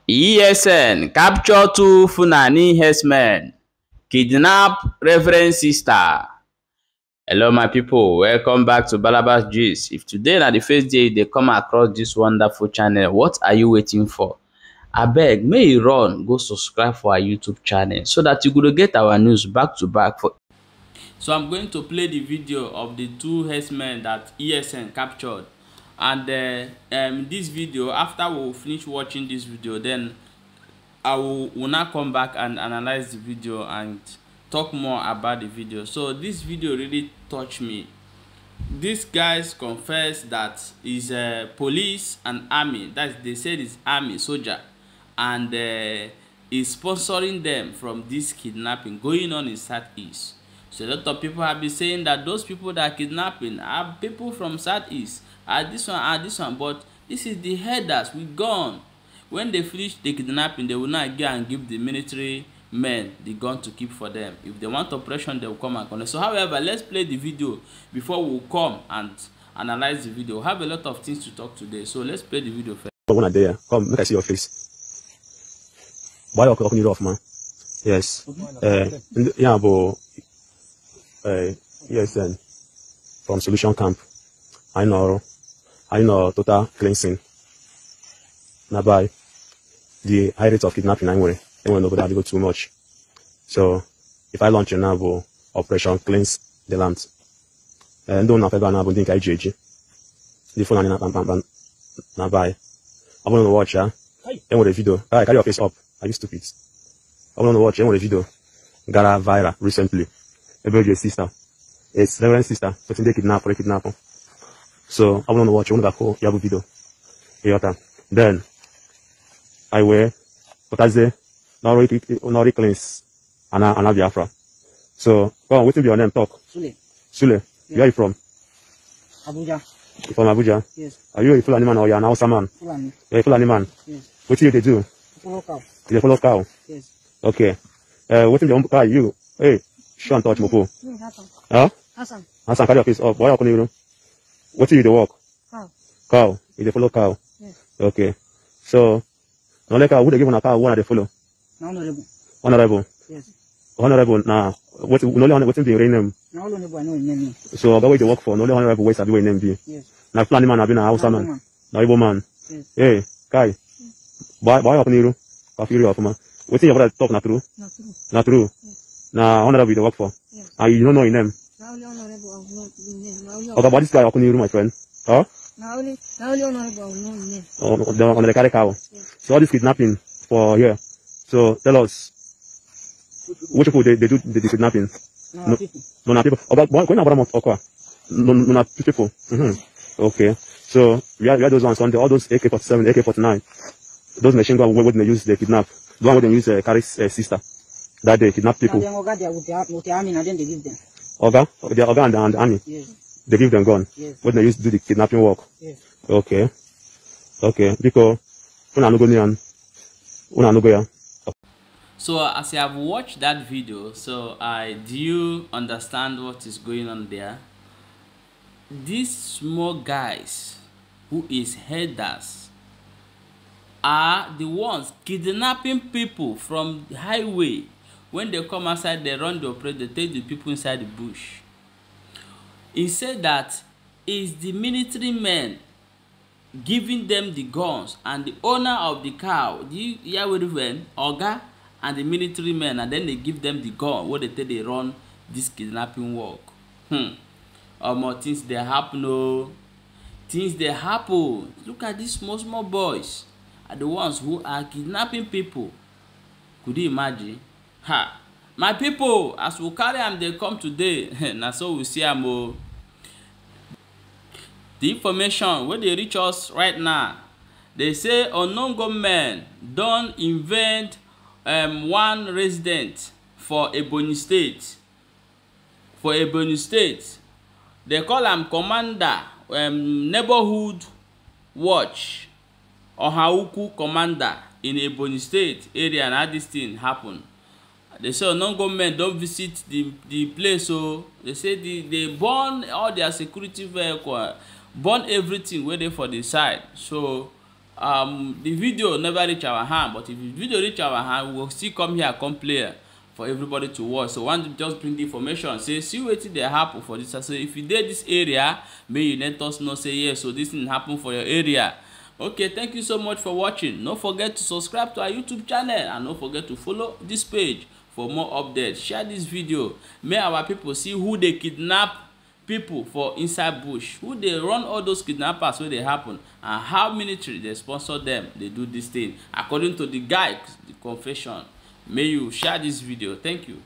ESN capture two Fulani herdsmen, kidnap Reverend Sister. Hello my people, welcome back to Balabas Gist. If today na the first day they come across this wonderful channel, what are you waiting for? Abeg, may you run go subscribe for our YouTube channel so that you go get our news back to back. So I'm going to play the video of the two herdsmen that ESN captured. And this video, after we finish watching this video, then I will now come back and analyze the video and talk more about the video. So this video really touched me. These guys confess that is police and army, that they said is army soldier, and is sponsoring them from this kidnapping going on in Southeast. So a lot of people have been saying that those people that are kidnapping are people from Southeast, are this one, but this is the headers with gun. When they finish the kidnapping, they will not go and give the military men the gun to keep for them. If they want operation, they will come and collect. So however, let's play the video before we come and analyze the video. We have a lot of things to talk today, so let's play the video first. One there, come make I see your face. Why you talking off, man? Yes. Yeah, but yes, then from Solution Camp, I know total cleansing. Now by the high rate of kidnapping, anyway, they won't know that they go too much. So if I launch a now operation cleanse the land, and don't have ever now think I JG. The phone and now by I want to watch then with the video. I carry your face up. Are you stupid? I want to watch then with the video. Got viral recently. Everybody's sister. It's Reverend Sister. But they kidnap or kidnap. So I want to watch one of the Yahoo video. Then I wear what I say no cleanse and Biafra. So go on, wait till your name talk. Sule. Yeah. Where are you from? Abuja. You from Abuja? Yes. Are you a Fulani man or you're an Hausa man? Fulani. You're a Fulani man? Yes. What do they do? Follow cow. You follow cow? Yes. Okay. What is your car? You? Hey, show and touch Mopo. Hassan. Huh? Hassan. Hassan, carry your face up. Why are you? What do you do work? Cow. Cow. You follow cow? Yes. Okay. So, no like who they give on a cow, one they follow? Honorable. Honorable. Yes. Honorable, nah. What be your name? Now honorable, I know his name. So, about what you work for, no honorable ways have your name be. Yes. Now, Fulani man have been a Hausa man. Now, Igbo man. Yes. Hey, Kai. Why up on you? Kafiri of man. What thing your brother talk not true? Not true. Not true. Yes. Now, honorable you work for. Yes. And you don't know his name. Now only honorable, I will know his name. Now only Okay, but this guy up on you, my friend. Huh? Now only honorable, I will know his name. On the carry cow. Yes. So all this kidnapping for here. So tell us, which people they do the kidnapping? No, people. No, not people. About going about Okwa. No, not people. Okay. So we are those ones on the all those AK-47, AK-49. Those machine gun when they use the kidnap. The one when they use Carrie's sister. That they kidnap people. Now they go with the army, and then they give them. Oga and the army. Yes. They give them gun. Yes. When they use do the kidnapping work. Yes. Okay. Okay. Because when I no go near, when I no go here. So as you have watched that video, so do you understand what is going on there? These small guys who is headers are the ones kidnapping people from the highway. When they come outside, they run the operation, they take the people inside the bush. He said that is the military men giving them the guns, and the owner of the cow, do you hear what when Oga and the military men, and then they give them the gun what they tell they run this kidnapping work. More things they happen. Oh, things they happen. Look at these small boys are the ones who are kidnapping people. Could you imagine? Ha! My people, as we carry them, they come today. Now so we see them. Oh. The information where they reach us right now, they say unknown government don't invent one resident for Ebonyi State. For Ebonyi State, they call him commander, neighborhood watch, or Hauku commander in Ebonyi State area, and how this thing happen. They say unknown government don't visit the place, so they say they burn all their security vehicle, burn everything where they for the side. So the video never reach our hand, but if the video reach our hand, we will still come here come play for everybody to watch. So want to just bring the information, say see wetin dey happen for this. So if you dey this area, may you let us know, say yes, so this thing happen for your area. Okay, thank you so much for watching. Don't forget to subscribe to our YouTube channel and don't forget to follow this page for more updates. Share this video, may our people see who they kidnap people for inside bush, who they run all those kidnappers wey dey happen, and how military they sponsor them. They do this thing according to the guy, the confession. May you share this video. Thank you.